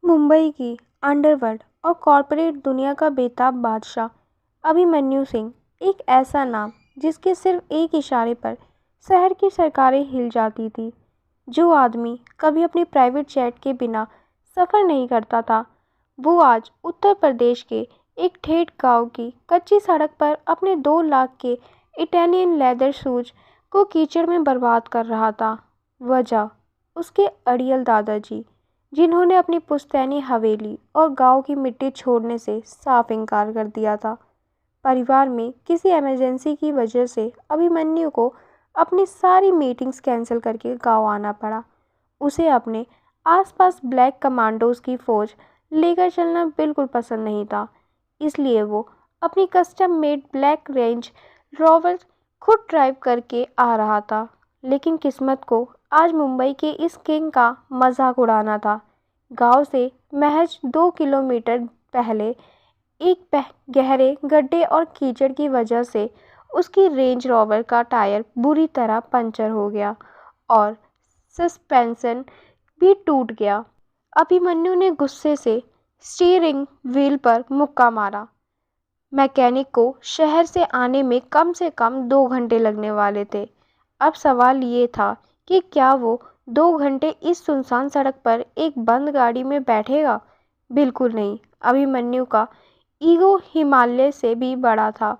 मुंबई की अंडरवर्ल्ड और कॉरपोरेट दुनिया का बेताब बादशाह अभिमन्यु सिंह एक ऐसा नाम जिसके सिर्फ एक इशारे पर शहर की सरकारें हिल जाती थी। जो आदमी कभी अपनी प्राइवेट जेट के बिना सफ़र नहीं करता था, वो आज उत्तर प्रदेश के एक ठेठ गांव की कच्ची सड़क पर अपने 2 लाख के इटालियन लेदर शूज को कीचड़ में बर्बाद कर रहा था। वजह उसके अड़ियल दादाजी, जिन्होंने अपनी पुश्तैनी हवेली और गांव की मिट्टी छोड़ने से साफ इनकार कर दिया था। परिवार में किसी इमरजेंसी की वजह से अभिमन्यु को अपनी सारी मीटिंग्स कैंसिल करके गांव आना पड़ा। उसे अपने आसपास ब्लैक कमांडोज की फौज लेकर चलना बिल्कुल पसंद नहीं था। इसलिए वो अपनी custom made black range rover खुद ड्राइव करके आ रहा था। लेकिन किस्मत को आज मुंबई के इस किंग का मजाक उड़ाना था। गांव से महज 2 किलोमीटर पहले एक गहरे गड्ढे और कीचड़ की वजह से उसकी रेंज रोवर का टायर बुरी तरह पंचर हो गया और सस्पेंशन भी टूट गया। अभिमन्यु ने गुस्से से स्टीयरिंग व्हील पर मुक्का मारा। मैकेनिक को शहर से आने में कम से कम 2 घंटे लगने वाले थे। अब सवाल ये था कि क्या वो 2 घंटे इस सुनसान सड़क पर एक बंद गाड़ी में बैठेगा? बिल्कुल नहीं। अभिमन्यु का ईगो हिमालय से भी बड़ा था।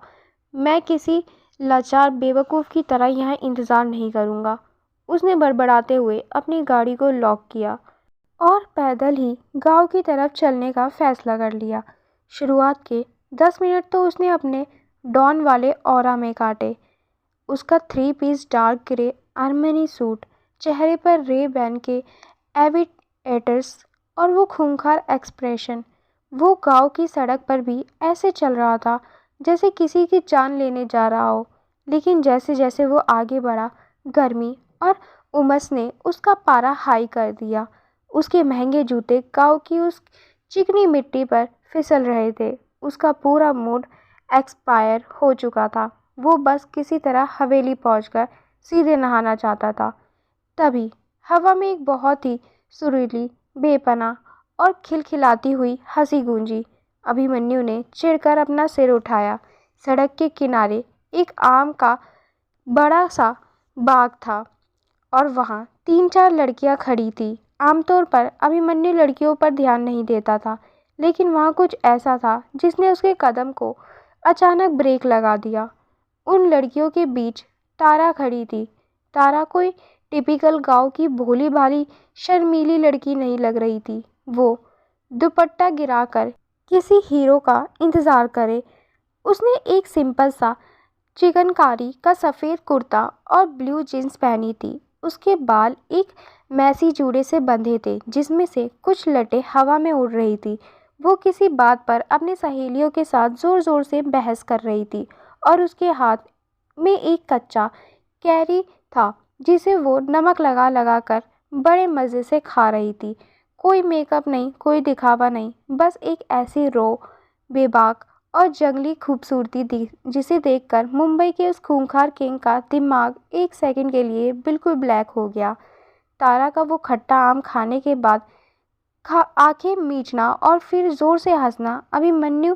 मैं किसी लाचार बेवकूफ़ की तरह यहाँ इंतज़ार नहीं करूँगा। उसने बड़बड़ाते हुए अपनी गाड़ी को लॉक किया और पैदल ही गांव की तरफ चलने का फैसला कर लिया। शुरुआत के 10 मिनट तो उसने अपने डॉन वाले ऑरा में काटे। उसका 3 piece dark grey Armani suit, चेहरे पर रे बैन के एविएटर्स और वो खूंखार एक्सप्रेशन। वो गांव की सड़क पर भी ऐसे चल रहा था जैसे किसी की जान लेने जा रहा हो। लेकिन जैसे जैसे वो आगे बढ़ा, गर्मी और उमस ने उसका पारा हाई कर दिया। उसके महंगे जूते गांव की उस चिकनी मिट्टी पर फिसल रहे थे। उसका पूरा मूड एक्सपायर हो चुका था। वो बस किसी तरह हवेली पहुंचकर सीधे नहाना चाहता था। तभी हवा में एक बहुत ही सुरीली, बेपनाह और खिलखिलाती हुई हंसी गूंजी। अभिमन्यु ने चिढ़कर अपना सिर उठाया। सड़क के किनारे एक आम का बड़ा सा बाग था और वहाँ 3-4 लड़कियाँ खड़ी थी। आमतौर पर अभिमन्यु लड़कियों पर ध्यान नहीं देता था, लेकिन वहाँ कुछ ऐसा था जिसने उसके कदम को अचानक ब्रेक लगा दिया। उन लड़कियों के बीच तारा खड़ी थी। तारा कोई टिपिकल गांव की भोली भाली शर्मीली लड़की नहीं लग रही थी। वो दुपट्टा गिराकर किसी हीरो का इंतज़ार करे। उसने एक सिंपल सा चिकनकारी का सफ़ेद कुर्ता और ब्लू जीन्स पहनी थी। उसके बाल एक मैसी जूड़े से बंधे थे, जिसमें से कुछ लटें हवा में उड़ रही थी। वो किसी बात पर अपनी सहेलियों के साथ ज़ोर ज़ोर से बहस कर रही थी और उसके हाथ में एक कच्चा कैरी था जिसे वो नमक लगा लगा कर बड़े मज़े से खा रही थी। कोई मेकअप नहीं, कोई दिखावा नहीं, बस एक ऐसी रो, बेबाक और जंगली खूबसूरती थी जिसे देखकर मुंबई के उस खूंखार किंग का दिमाग एक सेकंड के लिए बिल्कुल ब्लैक हो गया। तारा का वो खट्टा आम खाने के बाद आंखें मीचना और फिर जोर से हंसना, अभिमन्यु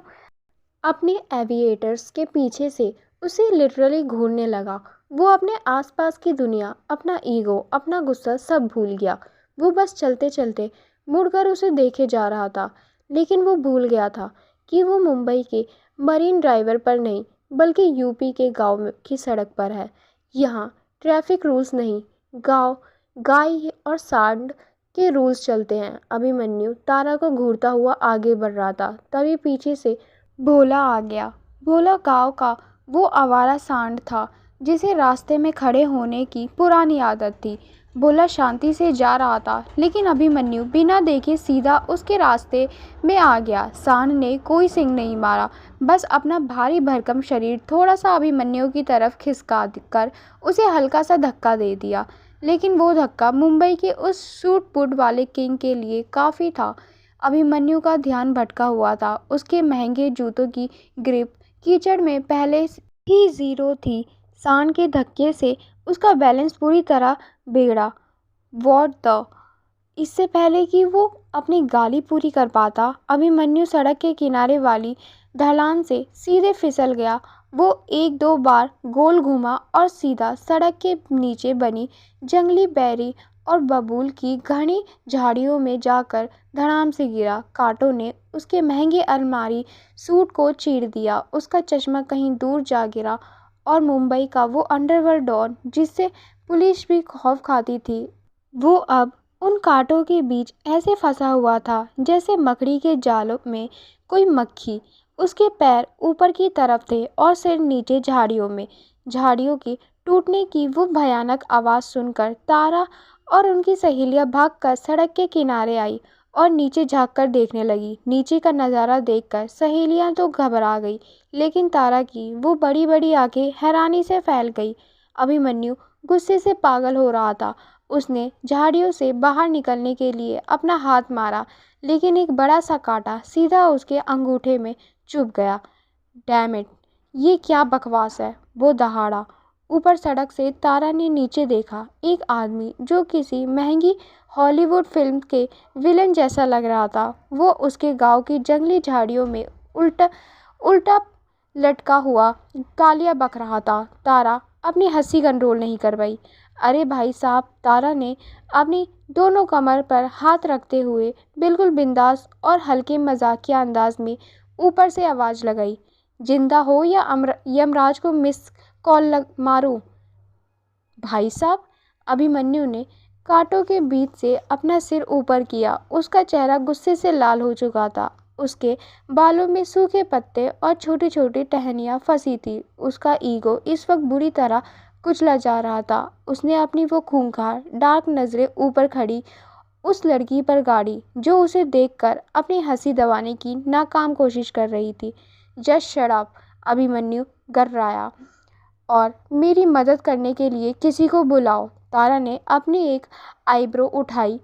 अपने एविएटर्स के पीछे से उसे लिटरली घूरने लगा। वो अपने आसपास की दुनिया, अपना ईगो, अपना गुस्सा सब भूल गया। वो बस चलते चलते मुड़कर उसे देखे जा रहा था। लेकिन वो भूल गया था कि वो मुंबई के मरीन ड्राइवर पर नहीं, बल्कि यूपी के गांव की सड़क पर है। यहाँ ट्रैफिक रूल्स नहीं, गांव गाय और सांड के रूल्स चलते हैं। अभिमन्यु तारा को घूरता हुआ आगे बढ़ रहा था। तभी पीछे से भोला आ गया। भोला गांव का वो आवारा सांड था जिसे रास्ते में खड़े होने की पुरानी आदत थी। भोला शांति से जा रहा था, लेकिन अभिमन्यु बिना देखे सीधा उसके रास्ते में आ गया। सांड ने कोई सींग नहीं मारा, बस अपना भारी भरकम शरीर थोड़ा सा अभिमन्यु की तरफ खिसका कर उसे हल्का सा धक्का दे दिया। लेकिन वो धक्का मुंबई के उस सूट बूट वाले किंग के लिए काफ़ी था। अभिमन्यु का ध्यान भटका हुआ था। उसके महंगे जूतों की ग्रिप कीचड़ में पहले ही ज़ीरो थी। सांड के धक्के से उसका बैलेंस पूरी तरह बिगड़ा। व्हाट द इससे पहले कि वो अपनी गाली पूरी कर पाता, अभिमन्यु सड़क के किनारे वाली ढलान से सीधे फिसल गया। वो एक दो बार गोल घूमा और सीधा सड़क के नीचे बनी जंगली बेरी और बबूल की घनी झाड़ियों में जाकर धड़ाम से गिरा। कांटों ने उसके महंगे अलमारी सूट को चीर दिया। उसका चश्मा कहीं दूर जा गिरा और मुंबई का वो अंडरवर्ल्ड डॉन जिससे पुलिस भी खौफ खाती थी, वो अब उन कांटों के बीच ऐसे फंसा हुआ था जैसे मकड़ी के जालों में कोई मक्खी। उसके पैर ऊपर की तरफ थे और सिर नीचे झाड़ियों में। झाड़ियों के टूटने की वो भयानक आवाज़ सुनकर तारा और उनकी सहेलियां भागकर सड़क के किनारे आई और नीचे झांककर देखने लगी। नीचे का नज़ारा देखकर सहेलियां तो घबरा गई, लेकिन तारा की वो बड़ी बड़ी आंखें हैरानी से फैल गई। अभिमन्यु गुस्से से पागल हो रहा था। उसने झाड़ियों से बाहर निकलने के लिए अपना हाथ मारा, लेकिन एक बड़ा सा कांटा सीधा उसके अंगूठे में चुभ गया। डैम इट, ये क्या बकवास है, वो दहाड़ा। ऊपर सड़क से तारा ने नीचे देखा। एक आदमी जो किसी महंगी हॉलीवुड फिल्म के विलन जैसा लग रहा था, वो उसके गांव की जंगली झाड़ियों में उल्टा उल्टा लटका हुआ गालियां बक रहा था। तारा अपनी हंसी कंट्रोल नहीं कर पाई। अरे भाई साहब, तारा ने अपनी दोनों कमर पर हाथ रखते हुए बिल्कुल बिंदास और हल्के मजाकिया अंदाज में ऊपर से आवाज़ लगाई, जिंदा हो या यमराज को मिस कॉल मारूं? भाई साहब, अभिमन्यु ने कांटों के बीच से अपना सिर ऊपर किया। उसका चेहरा गुस्से से लाल हो चुका था। उसके बालों में सूखे पत्ते और छोटी छोटी टहनियाँ फंसी थी। उसका ईगो इस वक्त बुरी तरह कुचला जा रहा था। उसने अपनी वो खूंखार डार्क नज़रें ऊपर खड़ी उस लड़की पर गाड़ी जो उसे देखकर अपनी हंसी दबाने की नाकाम कोशिश कर रही थी। जस्ट शट अप, अभिमन्यु गर्राया, और मेरी मदद करने के लिए किसी को बुलाओ। तारा ने अपनी एक आईब्रो उठाई।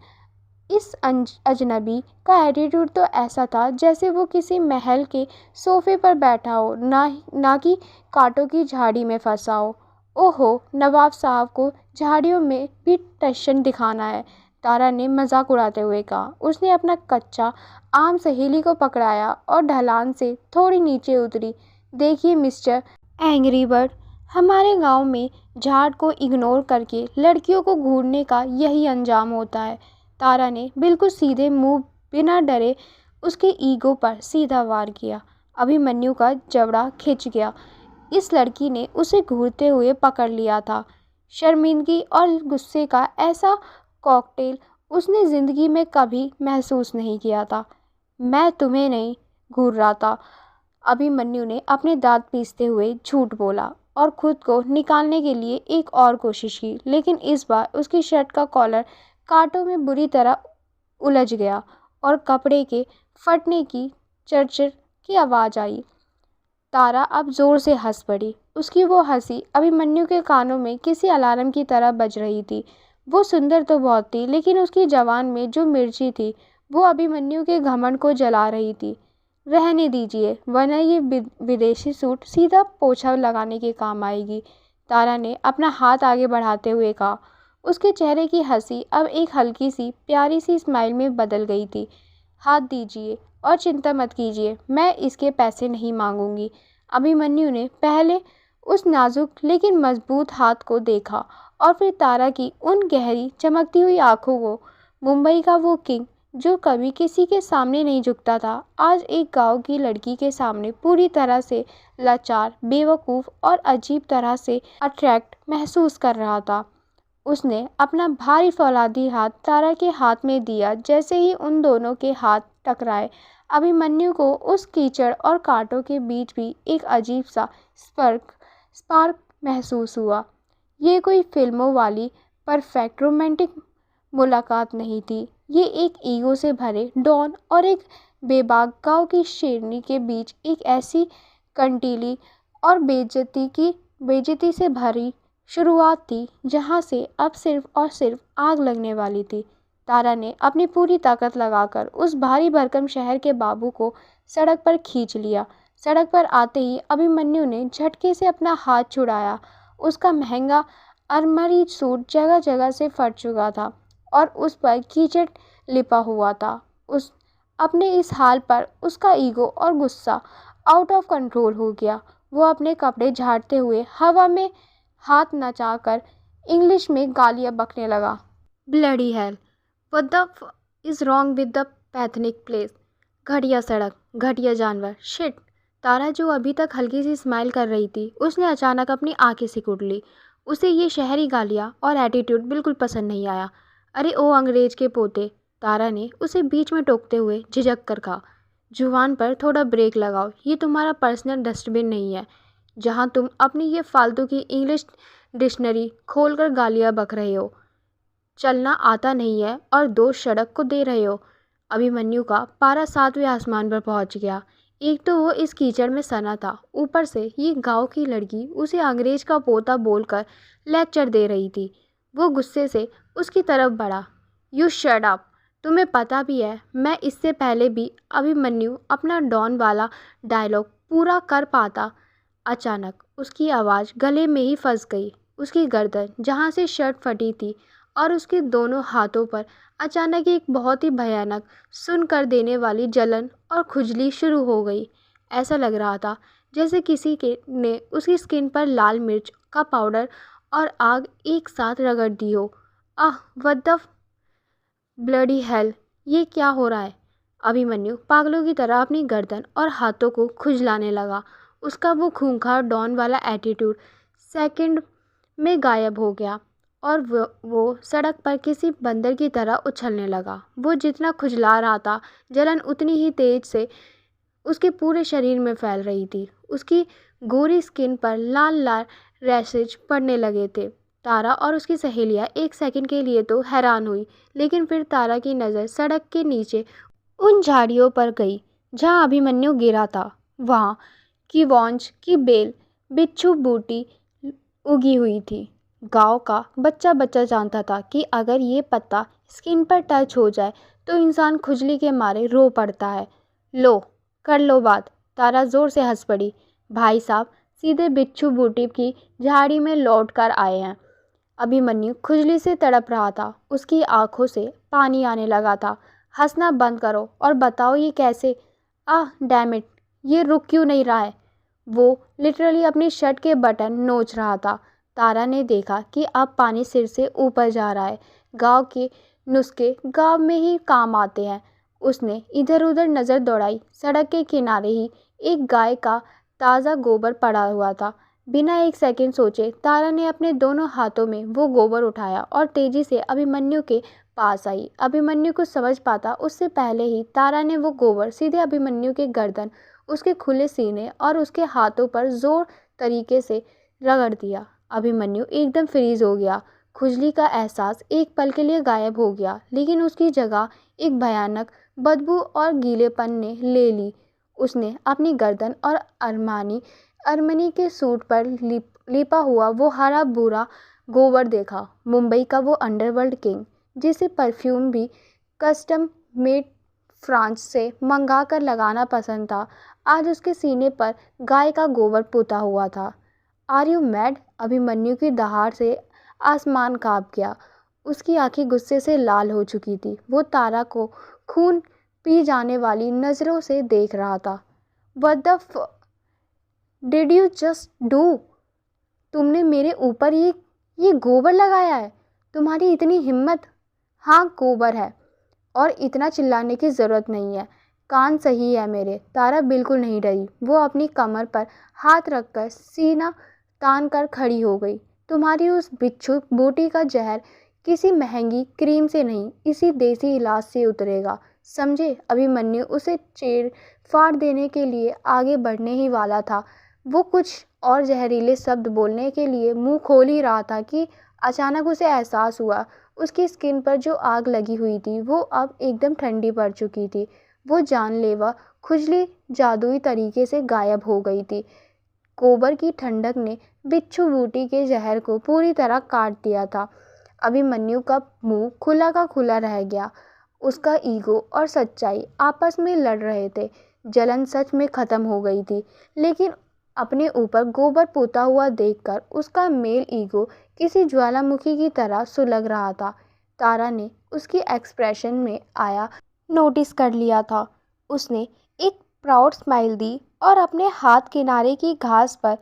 इस अजनबी का एटीट्यूड तो ऐसा था जैसे वो किसी महल के सोफे पर बैठा हो, ना कि कांटों की झाड़ी में फंसा हो। ओहो, नवाब साहब को झाड़ियों में भी टशन दिखाना है, तारा ने मजाक उड़ाते हुए कहा। उसने अपना कच्चा आम सहेली को पकड़ाया और ढलान से थोड़ी नीचे उतरी। देखिए मिस्टर एंग्री बर्ड, हमारे गांव में झाड़ को इग्नोर करके लड़कियों को घूरने का यही अंजाम होता है। तारा ने बिल्कुल सीधे मुंह बिना डरे उसके ईगो पर सीधा वार किया। अभिमन्यु का जबड़ा खिंच गया। इस लड़की ने उसे घूरते हुए पकड़ लिया था। शर्मिंदगी और गुस्से का ऐसा कॉकटेल उसने ज़िंदगी में कभी महसूस नहीं किया था। मैं तुम्हें नहीं घूर रहा था, अभिमन्यु ने अपने दांत पीसते हुए झूठ बोला और खुद को निकालने के लिए एक और कोशिश की, लेकिन इस बार उसकी शर्ट का कॉलर कांटों में बुरी तरह उलझ गया और कपड़े के फटने की चरचर की आवाज़ आई। तारा अब जोर से हंस पड़ी। उसकी वो हंसी अभिमन्यु के कानों में किसी अलार्म की तरह बज रही थी। वो सुंदर तो बहुत थी, लेकिन उसकी जवान में जो मिर्ची थी वो अभिमन्यु के घमंड को जला रही थी। रहने दीजिए, वरना ये विदेशी सूट सीधा पोछा लगाने के काम आएगी, तारा ने अपना हाथ आगे बढ़ाते हुए कहा। उसके चेहरे की हंसी अब एक हल्की सी प्यारी सी स्माइल में बदल गई थी। हाथ दीजिए और चिंता मत कीजिए, मैं इसके पैसे नहीं मांगूंगी। अभिमन्यु ने पहले उस नाजुक लेकिन मजबूत हाथ को देखा और फिर तारा की उन गहरी चमकती हुई आंखों को। मुंबई का वो किंग जो कभी किसी के सामने नहीं झुकता था, आज एक गांव की लड़की के सामने पूरी तरह से लाचार, बेवकूफ़ और अजीब तरह से अट्रैक्ट महसूस कर रहा था। उसने अपना भारी फौलादी हाथ तारा के हाथ में दिया। जैसे ही उन दोनों के हाथ टकराए, अभिमन्यु को उस कीचड़ और कांटों के बीच भी एक अजीब सा स्पार्क महसूस हुआ। ये कोई फिल्मों वाली परफेक्ट रोमांटिक मुलाकात नहीं थी। ये एक ईगो से भरे डॉन और एक बेबाक गांव की शेरनी के बीच एक ऐसी कंटीली और बेइज्जती से भरी शुरुआत थी जहां से अब सिर्फ और सिर्फ आग लगने वाली थी। तारा ने अपनी पूरी ताकत लगाकर उस भारी भरकम शहर के बाबू को सड़क पर खींच लिया। सड़क पर आते ही अभिमन्यु ने झटके से अपना हाथ छुड़ाया। उसका महंगा अरमरी सूट जगह जगह से फट चुका था और उस पर कीचड़ लिपा हुआ था। उस अपने इस हाल पर उसका ईगो और गुस्सा आउट ऑफ कंट्रोल हो गया। वो अपने कपड़े झाड़ते हुए हवा में हाथ नचाकर इंग्लिश में गालियाँ बकने लगा। Bloody hell, what the is wrong with the pathetic place. घटिया सड़क, घटिया जानवर, शिट। तारा, जो अभी तक हल्की सी स्माइल कर रही थी, उसने अचानक अपनी आंखें सिकुड़ ली। उसे ये शहरी गालियाँ और एटीट्यूड बिल्कुल पसंद नहीं आया। अरे ओ अंग्रेज के पोते, तारा ने उसे बीच में टोकते हुए झिझक कर कहा। जुबान पर थोड़ा ब्रेक लगाओ, ये तुम्हारा पर्सनल डस्टबिन नहीं है जहाँ तुम अपनी ये फालतू की इंग्लिश डिक्शनरी खोलकर गालियाँ बक रहे हो। चलना आता नहीं है और दोष सड़क को दे रहे हो। अभिमन्यु का पारा 7वें आसमान पर पहुंच गया। एक तो वो इस कीचड़ में सना था, ऊपर से ये गांव की लड़की उसे अंग्रेज का पोता बोलकर लेक्चर दे रही थी। वो गुस्से से उसकी तरफ बढ़ा। You shut up. तुम्हें पता भी है मैं इससे पहले भी अभिमन्यु अपना डॉन वाला डायलॉग पूरा कर पाता। अचानक उसकी आवाज़ गले में ही फंस गई। उसकी गर्दन, जहाँ से शर्ट फटी थी, और उसके दोनों हाथों पर अचानक एक बहुत ही भयानक, सुन कर देने वाली जलन और खुजली शुरू हो गई। ऐसा लग रहा था जैसे किसी के ने उसकी स्किन पर लाल मिर्च का पाउडर और आग एक साथ रगड़ दी हो। आह, व्हाट द ब्लडी हेल, ये क्या हो रहा है। अभिमन्यु पागलों की तरह अपनी गर्दन और हाथों को खुजलाने लगा। उसका वो खूंखार डॉन वाला एटीट्यूड सेकंड में गायब हो गया और वो सड़क पर किसी बंदर की तरह उछलने लगा। वो जितना खुजला रहा था, जलन उतनी ही तेज से उसके पूरे शरीर में फैल रही थी। उसकी गोरी स्किन पर लाल लाल रैशेज पड़ने लगे थे। तारा और उसकी सहेलियां एक सेकंड के लिए तो हैरान हुई, लेकिन फिर तारा की नज़र सड़क के नीचे उन झाड़ियों पर गई जहां अभिमन्यु गिरा था। वहां की वॉन्च की बेल बिच्छू बूटी उगी हुई थी। गांव का बच्चा बच्चा जानता था कि अगर ये पत्ता स्किन पर टच हो जाए तो इंसान खुजली के मारे रो पड़ता है। लो, कर लो बात। तारा जोर से हंस पड़ी। भाई साहब सीधे बिच्छू बूटी की झाड़ी में लौट कर आए हैं। अभिमन्यु खुजली से तड़प रहा था। उसकी आंखों से पानी आने लगा था। हंसना बंद करो और बताओ ये कैसे। आह डैम इट, ये रुक क्यों नहीं रहा है। वो लिटरली अपनी शर्ट के बटन नोच रहा था। तारा ने देखा कि अब पानी सिर से ऊपर जा रहा है। गांव के नुस्खे गांव में ही काम आते हैं। उसने इधर उधर नज़र दौड़ाई। सड़क के किनारे ही एक गाय का ताज़ा गोबर पड़ा हुआ था। बिना एक सेकंड सोचे तारा ने अपने दोनों हाथों में वो गोबर उठाया और तेजी से अभिमन्यु के पास आई। अभिमन्यु को समझ पाता उससे पहले ही तारा ने वो गोबर सीधे अभिमन्यु के गर्दन, उसके खुले सीने और उसके हाथों पर जोर तरीके से रगड़ दिया। अभिमन्यु एकदम फ्रीज हो गया। खुजली का एहसास एक पल के लिए गायब हो गया, लेकिन उसकी जगह एक भयानक बदबू और गीलेपन ने ले ली। उसने अपनी गर्दन और अरमनी के सूट पर लिपा हुआ वो हरा भूरा गोबर देखा। मुंबई का वो अंडरवर्ल्ड किंग, जिसे परफ्यूम भी कस्टम मेड फ्रांस से मंगा कर लगाना पसंद था, आज उसके सीने पर गाय का गोबर पोता हुआ था। Are you mad. अभिमन्यु की दहाड़ से आसमान कांप गया। उसकी आंखें गुस्से से लाल हो चुकी थी। वो तारा को खून पी जाने वाली नज़रों से देख रहा था। What the did you just do. तुमने मेरे ऊपर ये गोबर लगाया है। तुम्हारी इतनी हिम्मत। हाँ गोबर है, और इतना चिल्लाने की ज़रूरत नहीं है। कान सही है मेरे। तारा बिल्कुल नहीं डरी। वो अपनी कमर पर हाथ रखकर सीना तान कर खड़ी हो गई। तुम्हारी उस बिच्छू बूटी का जहर किसी महंगी क्रीम से नहीं, इसी देसी इलाज से उतरेगा, समझे। अभिमन्यु उसे चीर फाड़ देने के लिए आगे बढ़ने ही वाला था। वो कुछ और जहरीले शब्द बोलने के लिए मुंह खोल ही रहा था कि अचानक उसे एहसास हुआ उसकी स्किन पर जो आग लगी हुई थी वो अब एकदम ठंडी पड़ चुकी थी। वो जानलेवा खुजली जादुई तरीके से गायब हो गई थी। गोबर की ठंडक ने बिच्छू बूटी के जहर को पूरी तरह काट दिया था। अभिमन्यु का मुंह खुला का खुला रह गया। उसका ईगो और सच्चाई आपस में लड़ रहे थे। जलन सच में ख़त्म हो गई थी, लेकिन अपने ऊपर गोबर पोता हुआ देखकर उसका मेल ईगो किसी ज्वालामुखी की तरह सुलग रहा था। तारा ने उसकी एक्सप्रेशन में आया नोटिस कर लिया था। उसने एक प्राउड स्माइल दी और अपने हाथ किनारे की घास पर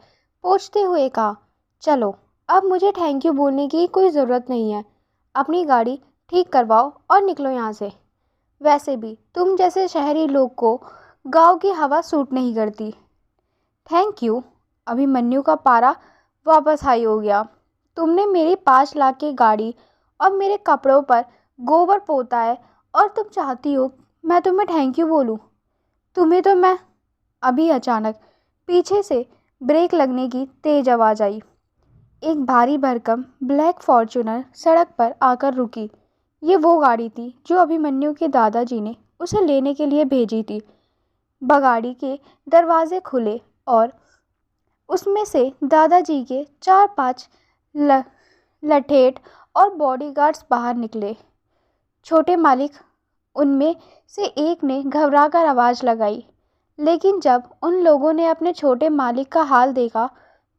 पोंछते हुए कहा, चलो अब मुझे थैंक यू बोलने की कोई ज़रूरत नहीं है। अपनी गाड़ी ठीक करवाओ और निकलो यहाँ से। वैसे भी तुम जैसे शहरी लोग को गांव की हवा सूट नहीं करती। Thank you. अभिमन्यु का पारा वापस हाई हो गया। तुमने मेरी 5 लाख की गाड़ी और मेरे कपड़ों पर गोबर पोता है और तुम चाहती हो मैं तुम्हें थैंक यू बोलूं? तुम्हें तो मैं। अभी अचानक पीछे से ब्रेक लगने की तेज आवाज़ आई। एक भारी भरकम ब्लैक फॉर्च्यूनर सड़क पर आकर रुकी। ये वो गाड़ी थी जो अभिमन्यु के दादाजी ने उसे लेने के लिए भेजी थी। बगाड़ी के दरवाजे खुले और उसमें से दादाजी के 4-5 लठेठ और बॉडीगार्ड्स बाहर निकले। छोटे मालिक, उनमें से एक ने घबराकर आवाज़ लगाई। लेकिन जब उन लोगों ने अपने छोटे मालिक का हाल देखा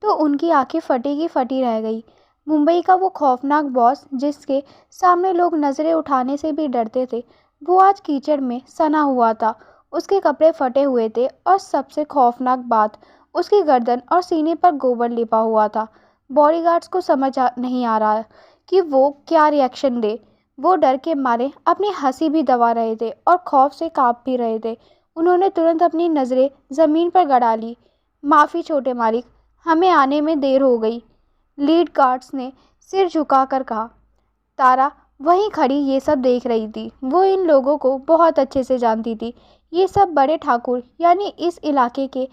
तो उनकी आंखें फटी की फटी रह गई। मुंबई का वो खौफनाक बॉस जिसके सामने लोग नज़रें उठाने से भी डरते थे, वो आज कीचड़ में सना हुआ था। उसके कपड़े फटे हुए थे और सबसे खौफनाक बात, उसकी गर्दन और सीने पर गोबर लिपा हुआ था। बॉडीगार्ड्स को समझ नहीं आ रहा कि वो क्या रिएक्शन दे। वो डर के मारे अपनी हंसी भी दबा रहे थे और खौफ से कांप भी रहे थे। उन्होंने तुरंत अपनी नज़रें ज़मीन पर गड़ा ली। माफ़ी छोटे मालिक, हमें आने में देर हो गई, लीड गार्ड्स ने सिर झुकाकर कहा। तारा वहीं खड़ी ये सब देख रही थी। वो इन लोगों को बहुत अच्छे से जानती थी। ये सब बड़े ठाकुर यानी इस इलाके के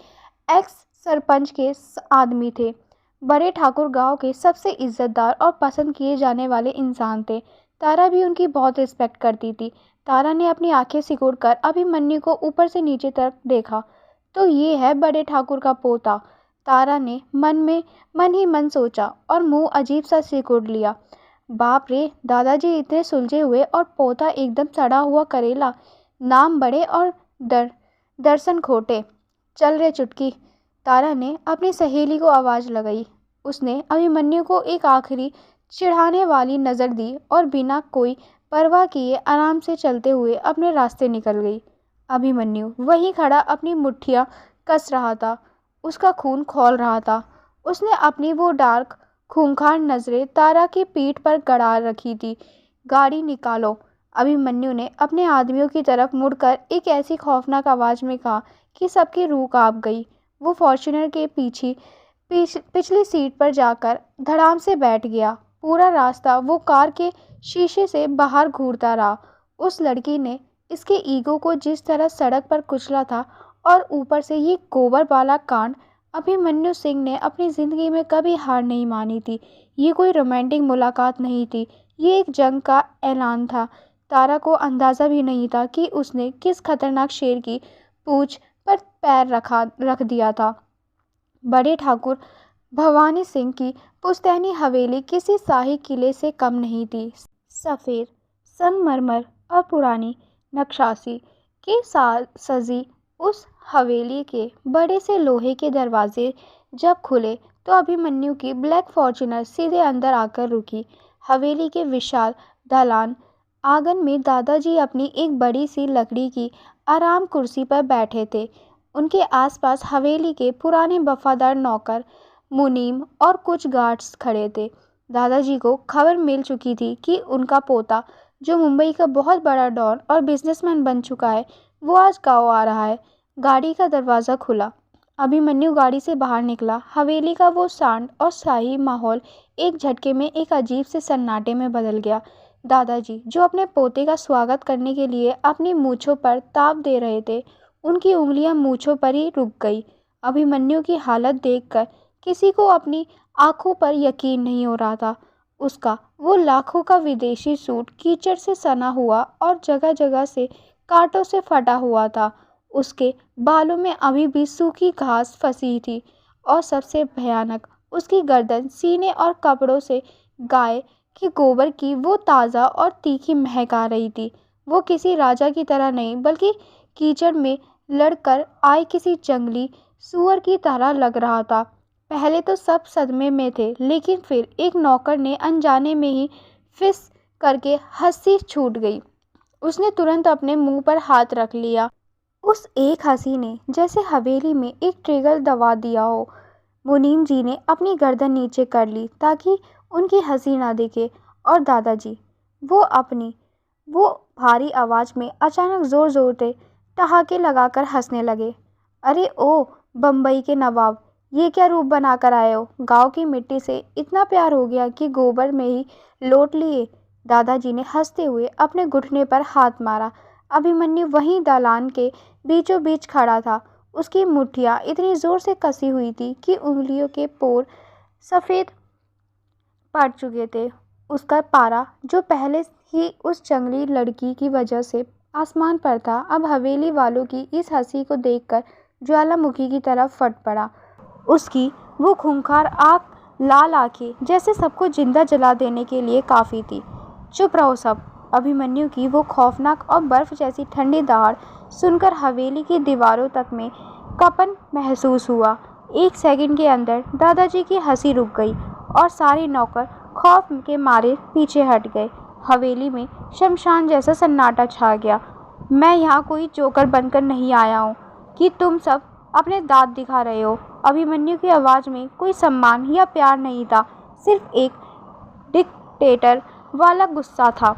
एक्स सरपंच के आदमी थे। बड़े ठाकुर गांव के सबसे इज्जतदार और पसंद किए जाने वाले इंसान थे। तारा भी उनकी बहुत रिस्पेक्ट करती थी। तारा ने अपनी आंखें सिकुड़कर अभिमन्यु को ऊपर से नीचे तक देखा। तो ये है बड़े ठाकुर का पोता। तारा ने मन ही मन सोचा और मुंह अजीब सा सिकुड़ लिया। बाप रे, दादाजी इतने सुलझे हुए और पोता एकदम सड़ा हुआ करेला। नाम बड़े और दर्शन खोटे। चल रे चुटकी। तारा ने अपनी सहेली को आवाज़ लगाई। उसने अभिमन्यु को एक आखिरी चिढ़ाने वाली नज़र दी और बिना कोई परवाह किए आराम से चलते हुए अपने रास्ते निकल गई। अभिमन्यु वहीं खड़ा अपनी मुट्ठियाँ कस रहा था। उसका खून खौल रहा था। उसने अपनी वो डार्क खूंखार नज़रें तारा की पीठ पर गड़ा रखी थी। गाड़ी निकालो। अभिमन्यु ने अपने आदमियों की तरफ मुड़कर एक ऐसी खौफनाक आवाज़ में कहा कि सबकी रूह कांप गई। वो फॉर्च्यूनर के पिछली सीट पर जाकर धड़ाम से बैठ गया। पूरा रास्ता वो कार के शीशे से बाहर घूरता रहा। उस लड़की ने इसके ईगो को जिस तरह सड़क पर कुचला था और ऊपर से ये गोबर वाला कांड। अभिमन्यु सिंह ने अपनी ज़िंदगी में कभी हार नहीं मानी थी। ये कोई रोमांटिक मुलाकात नहीं थी, ये एक जंग का ऐलान था। तारा को अंदाज़ा भी नहीं था कि उसने किस खतरनाक शेर की पूंछ पर पैर रख दिया था। बड़े ठाकुर भवानी सिंह की पुश्तैनी हवेली किसी शाही किले से कम नहीं थी। सफ़ेद संगमरमर और पुरानी नक्काशी के साथ सजी उस हवेली के बड़े से लोहे के दरवाजे जब खुले तो अभिमन्यु की ब्लैक फॉर्च्यूनर सीधे अंदर आकर रुकी। हवेली के विशाल दालान आंगन में दादाजी अपनी एक बड़ी सी लकड़ी की आराम कुर्सी पर बैठे थे। उनके आसपास हवेली के पुराने वफादार नौकर, मुनीम और कुछ गार्ड्स खड़े थे। दादाजी को खबर मिल चुकी थी कि उनका पोता, जो मुंबई का बहुत बड़ा डॉन और बिजनेसमैन बन चुका है, वो आज गाँव आ रहा है। गाड़ी का दरवाज़ा खुला। अभिमन्यु गाड़ी से बाहर निकला। हवेली का वो शांत और शाही माहौल एक झटके में एक अजीब से सन्नाटे में बदल गया। दादाजी, जो अपने पोते का स्वागत करने के लिए अपनी मूँछों पर ताव दे रहे थे, उनकी उंगलियां मूँछों पर ही रुक गई। अभिमन्यु की हालत देखकर किसी को अपनी आंखों पर यकीन नहीं हो रहा था। उसका वो लाखों का विदेशी सूट कीचड़ से सना हुआ और जगह जगह से कांटों से फटा हुआ था। उसके बालों में अभी भी सूखी घास फंसी थी और सबसे भयानक, उसकी गर्दन, सीने और कपड़ों से गाय के गोबर की वो ताज़ा और तीखी महक आ रही थी। वो किसी राजा की तरह नहीं, बल्कि कीचड़ में लड़कर आए किसी जंगली सूअर की तरह लग रहा था। पहले तो सब सदमे में थे, लेकिन फिर एक नौकर ने अनजाने में ही फिस करके हंसी छूट गई। उसने तुरंत अपने मुंह पर हाथ रख लिया। उस एक हंसी ने जैसे हवेली में एक ट्रिगर दबा दिया हो। मुनीम जी ने अपनी गर्दन नीचे कर ली ताकि उनकी हंसी ना दिखे, और दादाजी वो भारी आवाज में अचानक जोर जोर से ठहाके लगाकर हंसने लगे। अरे ओ बम्बई के नवाब, ये क्या रूप बना कर आए हो? गांव की मिट्टी से इतना प्यार हो गया कि गोबर में ही लौट लिए। दादाजी ने हंसते हुए अपने घुटने पर हाथ मारा। अभिमन्यु वहीं दालान के बीचों बीच खड़ा था। उसकी मुट्ठियां इतनी जोर से कसी हुई थी कि उंगलियों के पोर सफ़ेद पड़ चुके थे। उसका पारा, जो पहले ही उस जंगली लड़की की वजह से आसमान पर था, अब हवेली वालों की इस हंसी को देखकर ज्वालामुखी की तरफ फट पड़ा। उसकी वो खूंखार आँख, लाल आंखें जैसे सबको जिंदा जला देने के लिए काफ़ी थी। चुप रहो सब। अभिमन्यु की वो खौफनाक और बर्फ जैसी ठंडी दहाड़ सुनकर हवेली की दीवारों तक में कंपन महसूस हुआ। एक सेकंड के अंदर दादाजी की हंसी रुक गई और सारे नौकर खौफ के मारे पीछे हट गए। हवेली में शमशान जैसा सन्नाटा छा गया। मैं यहाँ कोई जोकर बनकर नहीं आया हूँ कि तुम सब अपने दांत दिखा रहे हो। अभिमन्यु की आवाज़ में कोई सम्मान या प्यार नहीं था, सिर्फ एक डिक्टेटर वाला गुस्सा था।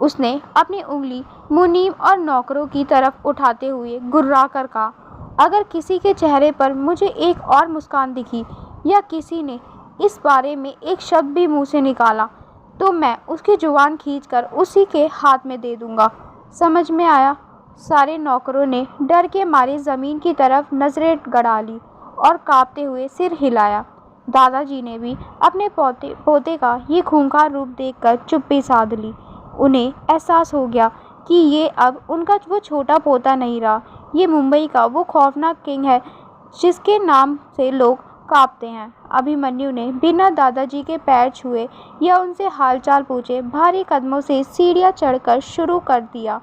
उसने अपनी उंगली मुनीम और नौकरों की तरफ उठाते हुए गुर्रा कर कहा, अगर किसी के चेहरे पर मुझे एक और मुस्कान दिखी या किसी ने इस बारे में एक शब्द भी मुंह से निकाला तो मैं उसकी जुबान खींचकर उसी के हाथ में दे दूंगा। समझ में आया? सारे नौकरों ने डर के मारे ज़मीन की तरफ नजरें गड़ा ली और कांपते हुए सिर हिलाया। दादाजी ने भी अपने पोते का ये खूंखार रूप देखकर चुप्पी साध ली। उन्हें एहसास हो गया कि ये अब उनका वो छोटा पोता नहीं रहा, ये मुंबई का वो खौफनाक किंग है जिसके नाम से लोग कांपते हैं। अभिमन्यु ने बिना दादाजी के पैर छुए या उनसे हालचाल पूछे भारी कदमों से सीढ़ियां चढ़कर शुरू कर दिया।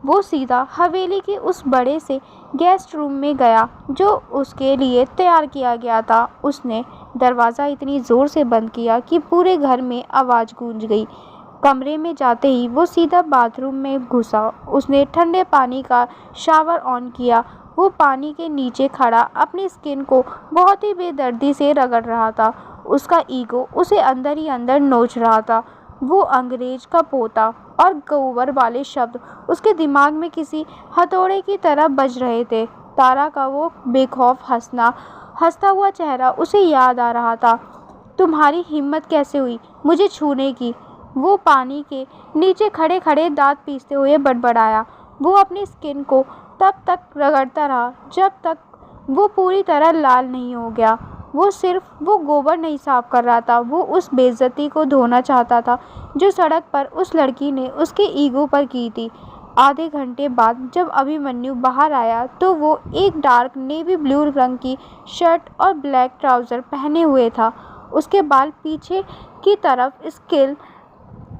वो सीधा हवेली के उस बड़े से गेस्ट रूम में गया जो उसके लिए तैयार किया गया था। उसने दरवाज़ा इतनी ज़ोर से बंद किया कि पूरे घर में आवाज़ गूंज गई। कमरे में जाते ही वो सीधा बाथरूम में घुसा। उसने ठंडे पानी का शावर ऑन किया। वो पानी के नीचे खड़ा अपनी स्किन को बहुत ही बेदर्दी से रगड़ रहा था। उसका ईगो उसे अंदर ही अंदर नोच रहा था। वो अंग्रेज का पोता और गोबर वाले शब्द उसके दिमाग में किसी हथौड़े की तरह बज रहे थे। तारा का वो बेखौफ हंसता हुआ चेहरा उसे याद आ रहा था। तुम्हारी हिम्मत कैसे हुई मुझे छूने की? वो पानी के नीचे खड़े खड़े दांत पीसते हुए बड़बड़ाया। वो अपनी स्किन को तब तक रगड़ता रहा जब तक वो पूरी तरह लाल नहीं हो गया। वो सिर्फ वो गोबर नहीं साफ कर रहा था, वो उस बेइज्जती को धोना चाहता था जो सड़क पर उस लड़की ने उसके ईगो पर की थी। आधे घंटे बाद जब अभिमन्यु बाहर आया तो वो एक डार्क नेवी ब्लू रंग की शर्ट और ब्लैक ट्राउज़र पहने हुए था। उसके बाल पीछे की तरफ स्किल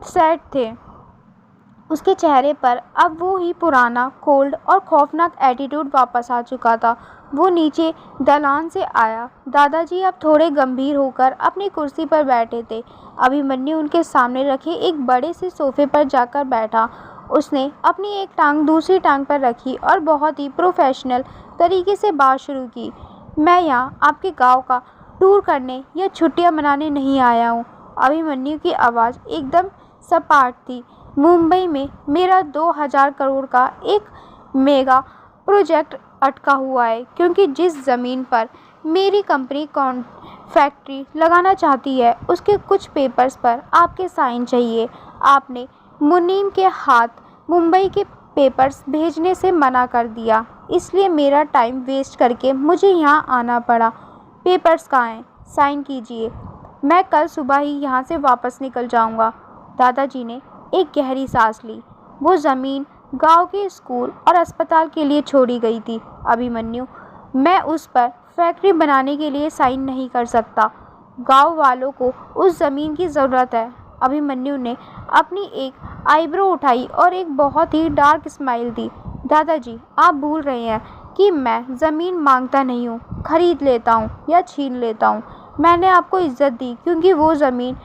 सेट थे। उसके चेहरे पर अब वो ही पुराना कोल्ड और खौफनाक एटीट्यूड वापस आ चुका था। वो नीचे दालान से आया। दादाजी अब थोड़े गंभीर होकर अपनी कुर्सी पर बैठे थे। अभिमन्यु उनके सामने रखे एक बड़े से सोफे पर जाकर बैठा। उसने अपनी एक टांग दूसरी टांग पर रखी और बहुत ही प्रोफेशनल तरीके से बात शुरू की। मैं यहाँ आपके गांव का टूर करने या छुट्टियाँ मनाने नहीं आया हूँ। अभिमन्यु की आवाज़ एकदम सपाट थी। मुंबई में मेरा 2000 करोड़ का एक मेगा प्रोजेक्ट अटका हुआ है, क्योंकि जिस ज़मीन पर मेरी कंपनी फैक्ट्री लगाना चाहती है उसके कुछ पेपर्स पर आपके साइन चाहिए। आपने मुनीम के हाथ मुंबई के पेपर्स भेजने से मना कर दिया, इसलिए मेरा टाइम वेस्ट करके मुझे यहाँ आना पड़ा। पेपर्स कहाँ हैं? साइन कीजिए। मैं कल सुबह ही यहाँ से वापस निकल जाऊँगा। दादाजी ने एक गहरी सांस ली। वो ज़मीन गांव के स्कूल और अस्पताल के लिए छोड़ी गई थी। अभिमन्यु, मैं उस पर फैक्ट्री बनाने के लिए साइन नहीं कर सकता। गांव वालों को उस ज़मीन की ज़रूरत है। अभिमन्यु ने अपनी एक आईब्रो उठाई और एक बहुत ही डार्क स्माइल दी। दादाजी, आप भूल रहे हैं कि मैं ज़मीन मांगता नहीं हूँ, खरीद लेता हूँ या छीन लेता हूँ। मैंने आपको इज्जत दी क्योंकि वो ज़मीन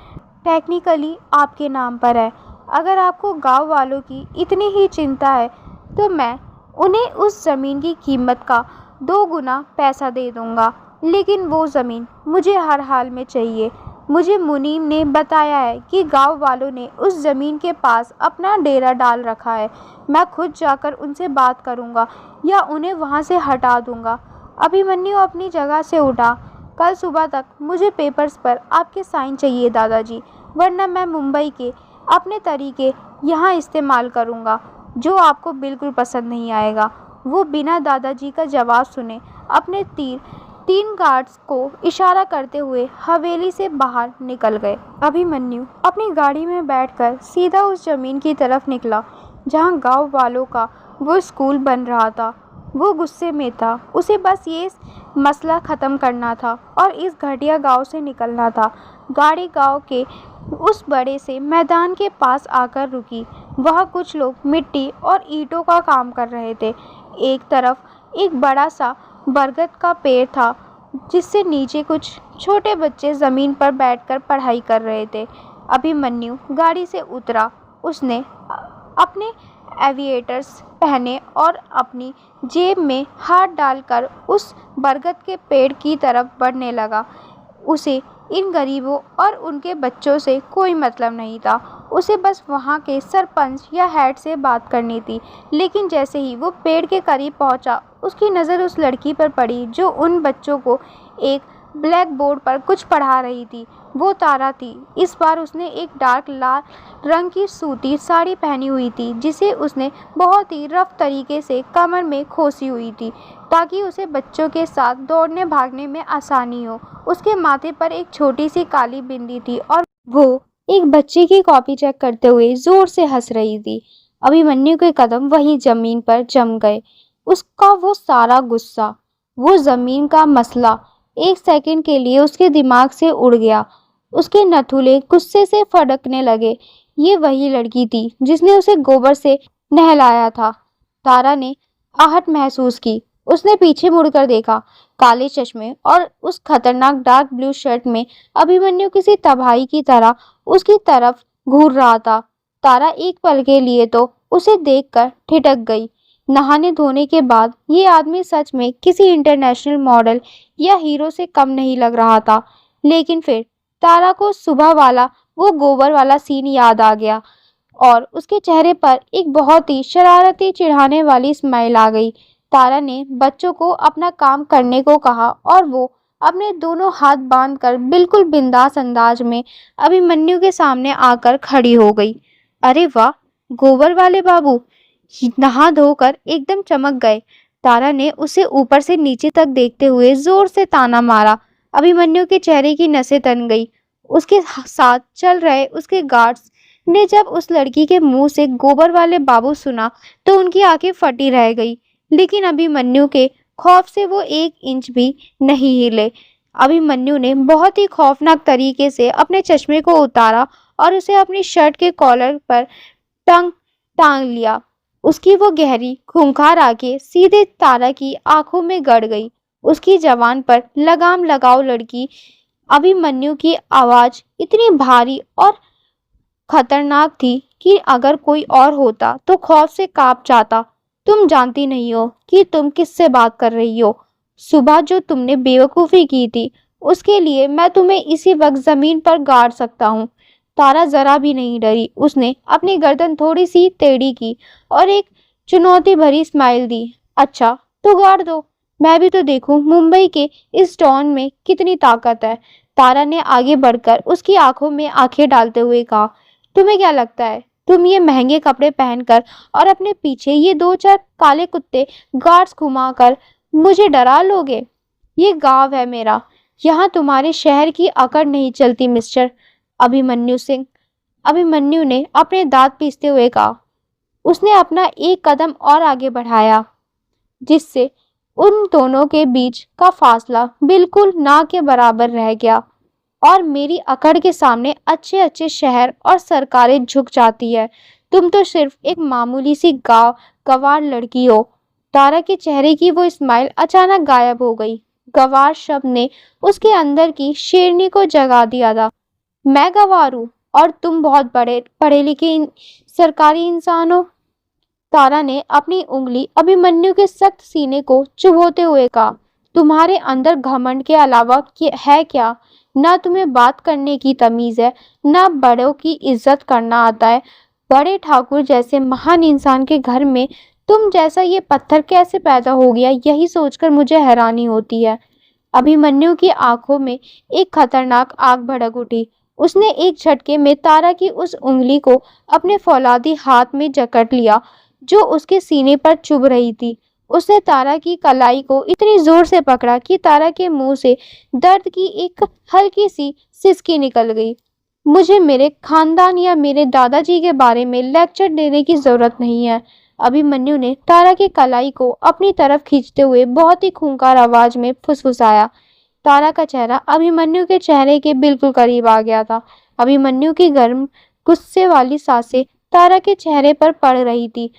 टेक्निकली आपके नाम पर है। अगर आपको गांव वालों की इतनी ही चिंता है तो मैं उन्हें उस ज़मीन की कीमत का 2 गुना पैसा दे दूंगा, लेकिन वो ज़मीन मुझे हर हाल में चाहिए। मुझे मुनीम ने बताया है कि गांव वालों ने उस ज़मीन के पास अपना डेरा डाल रखा है। मैं खुद जाकर उनसे बात करूंगा या उन्हें वहां से हटा दूंगा। अभिमन्यु अपनी जगह से उठा। कल सुबह तक मुझे पेपर्स पर आपके साइन चाहिए दादाजी, वरना मैं मुंबई के अपने तरीके यहाँ इस्तेमाल करूँगा, जो आपको बिल्कुल पसंद नहीं आएगा। वो बिना दादाजी का जवाब सुने अपने 3 गार्ड्स को इशारा करते हुए हवेली से बाहर निकल गए। अभिमन्यु अपनी गाड़ी में बैठकर सीधा उस जमीन की तरफ निकला जहाँ गांव वालों का वो स्कूल बन रहा था। वो गुस्से में था। उसे बस ये मसला ख़त्म करना था और इस घटिया गांव से निकलना था। गाड़ी गांव के उस बड़े से मैदान के पास आकर रुकी। वहाँ कुछ लोग मिट्टी और ईंटों का काम कर रहे थे। एक तरफ एक बड़ा सा बरगद का पेड़ था जिससे नीचे कुछ छोटे बच्चे ज़मीन पर बैठकर पढ़ाई कर रहे थे। अभिमन्यु गाड़ी से उतरा। उसने अपने एविएटर्स पहने और अपनी जेब में हाथ डालकर उस बरगद के पेड़ की तरफ बढ़ने लगा। उसे इन गरीबों और उनके बच्चों से कोई मतलब नहीं था। उसे बस वहाँ के सरपंच या हेड से बात करनी थी। लेकिन जैसे ही वो पेड़ के करीब पहुँचा, उसकी नज़र उस लड़की पर पड़ी जो उन बच्चों को एक ब्लैक बोर्ड पर कुछ पढ़ा रही थी। वो तारा थी। इस बार उसने एक डार्क लाल रंग की सूती साड़ी पहनी हुई थी जिसे उसने बहुत ही रफ तरीके से कमर में खोसी हुई थी ताकि उसे बच्चों के साथ दौड़ने भागने में आसानी हो। उसके माथे पर एक छोटी सी काली बिंदी थी और वो एक बच्चे की कॉपी चेक करते हुए जोर से हंस रही थी। अभिमन्यु के कदम वहीं जमीन पर जम गए। उसका वो सारा गुस्सा, वो जमीन का मसला एक सेकंड के लिए उसके दिमाग से उड़ गया। उसके नथुले गुस्से से फड़कने लगे। ये वही लड़की थी जिसने उसे गोबर से नहलाया था। तारा ने आहट महसूस की। उसने पीछे मुड़कर देखा। काले चश्मे और उस खतरनाक डार्क ब्लू शर्ट में अभिमन्यु किसी तबाही की तरह उसकी तरफ घूर रहा था। तारा एक पल के लिए तो उसे देखकर ठिठक गई। नहाने धोने के बाद ये आदमी सच में किसी इंटरनेशनल मॉडल या हीरो से कम नहीं लग रहा था। लेकिन फिर तारा को सुबह वाला वो गोबर वाला सीन याद आ गया और उसके चेहरे पर एक बहुत ही शरारती चिढ़ाने वाली स्माइल आ गई। तारा ने बच्चों को अपना काम करने को कहा और वो अपने दोनों हाथ बांधकर बिल्कुल बिंदास अंदाज में अभिमन्यु के सामने आकर खड़ी हो गई। अरे वाह, गोबर वाले बाबू नहा धोकर एकदम चमक गए। तारा ने उसे ऊपर से नीचे तक देखते हुए जोर से ताना मारा। अभिमन्यु के चेहरे की नसें तन गई। उसके साथ चल रहे उसके गार्ड्स ने जब उस लड़की के मुंह से गोबर वाले बाबू सुना तो उनकी आंखें फटी रह गई। लेकिन अभिमन्यु के खौफ से वो 1 इंच भी नहीं हिले। अभिमन्यु ने बहुत ही खौफनाक तरीके से अपने चश्मे को उतारा और उसे अपनी शर्ट के कॉलर पर टांग लिया। उसकी वो गहरी खूंखार आंखें सीधे तारा की आंखों में गड़ गई। उसकी जबान पर लगाम लगाओ लड़की। अभिमन्यु की आवाज इतनी भारी और खतरनाक थी कि अगर कोई और होता तो खौफ से कांप जाता। तुम जानती नहीं हो कि तुम किससे बात कर रही हो। सुबह जो तुमने बेवकूफ़ी की थी उसके लिए मैं तुम्हें इसी वक्त ज़मीन पर गाड़ सकता हूँ। तारा जरा भी नहीं डरी। उसने अपनी गर्दन थोड़ी सी टेढ़ी की और एक चुनौती भरी स्माइल दी। अच्छा तो गाड़ दो, मैं भी तो देखूं मुंबई के इस डॉन में कितनी ताकत है। तारा ने आगे बढ़कर उसकी आंखों में आंखें डालते हुए कहा, तुम्हें क्या लगता है तुम ये महंगे कपड़े पहनकर और अपने पीछे ये 2-4 काले कुत्ते गार्ड्स घुमाकर मुझे डरा लोगे? ये गांव है मेरा, यहाँ तुम्हारे शहर की अकड़ नहीं चलती मिस्टर अभिमन्यु सिंह। अभिमन्यु ने अपने दांत पीसते हुए कहा। उसने अपना एक कदम और आगे बढ़ाया जिससे उन दोनों के बीच का फासला बिल्कुल ना के बराबर रह गया। और मेरी अकड़ के सामने अच्छे अच्छे शहर और सरकारें झुक जाती है। तुम तो सिर्फ एक मामूली सी गंवार लड़की हो। तारा के चेहरे की वो स्माइल अचानक गायब हो गई। गंवार शब्द ने उसके अंदर की शेरनी को जगा दिया था। मैं गंवार हूँ? और तुम बहुत बड़े पढ़े लिखे सरकारी इंसान हो। तारा ने अपनी उंगली अभिमन्यु के सख्त सीने को चुभोते हुए कहा, तुम्हारे अंदर घमंड के अलावा है क्या? ना तुम्हें बात करने की तमीज है, ना बड़ों की इज्जत करना आता है। बड़े ठाकुर जैसे महान इंसान के घर में तुम जैसा ये पत्थर कैसे पैदा हो गया, यही सोचकर मुझे हैरानी होती है। अभिमन्यु की आंखों में एक खतरनाक आग भड़क उठी। उसने एक झटके में तारा की उस उंगली को अपने फौलादी हाथ में जकड़ लिया जो उसके सीने पर चुभ रही थी। उसने तारा की कलाई को इतनी जोर से पकड़ा कि तारा के मुंह से दर्द की एक हल्की सी सिसकी निकल गई। मुझे मेरे खानदान या मेरे दादाजी के बारे में लेक्चर देने की जरूरत नहीं है। अभिमन्यु ने तारा की कलाई को अपनी तरफ खींचते हुए बहुत ही खूंखार आवाज में फुसफुसाया। तारा का चेहरा अभिमन्यु के चेहरे के बिल्कुल करीब आ गया था। अभिमन्यु की गर्म गुस्से वाली सांसें तारा के चेहरे पर पड़ रही थी।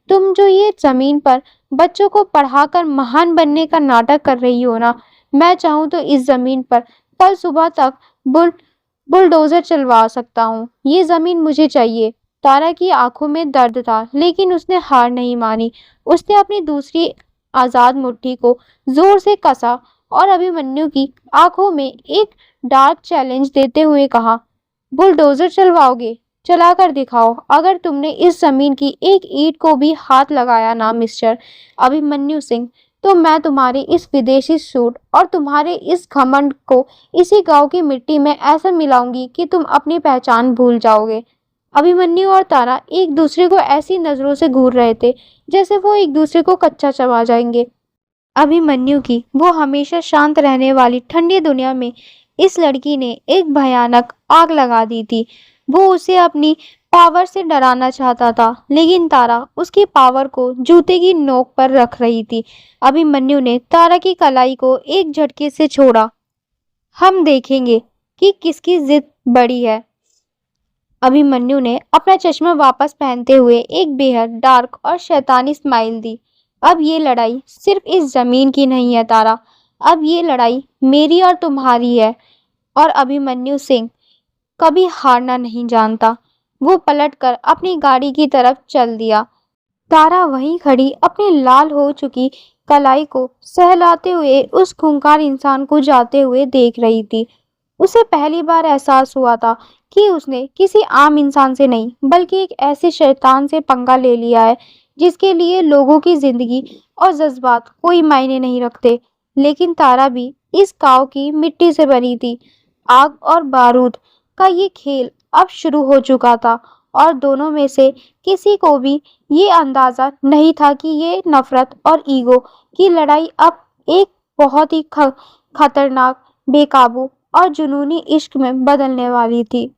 तुम जो ये जमीन पर बच्चों को पढ़ाकर महान बनने का नाटक कर रही हो ना, मैं चाहूं तो इस जमीन पर कल सुबह तक बुलडोजर चलवा सकता हूँ। ये जमीन मुझे चाहिए। तारा की आंखों में दर्द था, लेकिन उसने हार नहीं मानी। उसने अपनी दूसरी आजाद मुट्ठी को जोर से कसा और अभिमन्यु की आंखों में एक डार्क चैलेंज देते हुए कहा, बुलडोजर चलवाओगे? चलाकर दिखाओ। अगर तुमने इस जमीन की एक ईंट को भी हाथ लगाया ना मिस्टर अभिमन्यु सिंह, तो मैं तुम्हारे इस विदेशी सूट और तुम्हारे इस घमंड को इसी गांव की मिट्टी में ऐसा मिलाऊंगी कि तुम अपनी पहचान भूल जाओगे। अभिमन्यु और तारा एक दूसरे को ऐसी नजरों से घूर रहे थे जैसे वो एक दूसरे को कच्चा चबा जाएंगे। अभिमन्यु की वो हमेशा शांत रहने वाली ठंडी दुनिया में इस लड़की ने एक भयानक आग लगा दी थी। वो उसे अपनी पावर से डराना चाहता था, लेकिन तारा उसकी पावर को जूते की नोक पर रख रही थी। अभिमन्यु ने तारा की कलाई को एक झटके से छोड़ा। हम देखेंगे कि किसकी जिद बड़ी है। अभिमन्यु ने अपना चश्मा वापस पहनते हुए एक बेहद डार्क और शैतानी स्माइल दी। अब ये लड़ाई सिर्फ इस जमीन की नहीं है तारा, अब ये लड़ाई मेरी और तुम्हारी है। और अभिमन्यु सिंह कभी हारना नहीं जानता। वो पलटकर अपनी गाड़ी की तरफ चल दिया। तारा वहीं खड़ी अपनी लाल हो चुकी कलाई को सहलाते हुए उस खूंखार इंसान को जाते हुए देख रही थी। उसे पहली बार एहसास हुआ था कि उसने किसी आम इंसान से नहीं, बल्कि एक ऐसे शैतान से पंगा ले लिया है जिसके लिए लोगों की जिंदगी और जज्बात कोई मायने नहीं रखते। लेकिन तारा भी इस गांव की मिट्टी से बनी थी। आग और बारूद का ये खेल अब शुरू हो चुका था और दोनों में से किसी को भी ये अंदाजा नहीं था कि ये नफरत और ईगो की लड़ाई अब एक बहुत ही खतरनाक, बेकाबू और जुनूनी इश्क में बदलने वाली थी।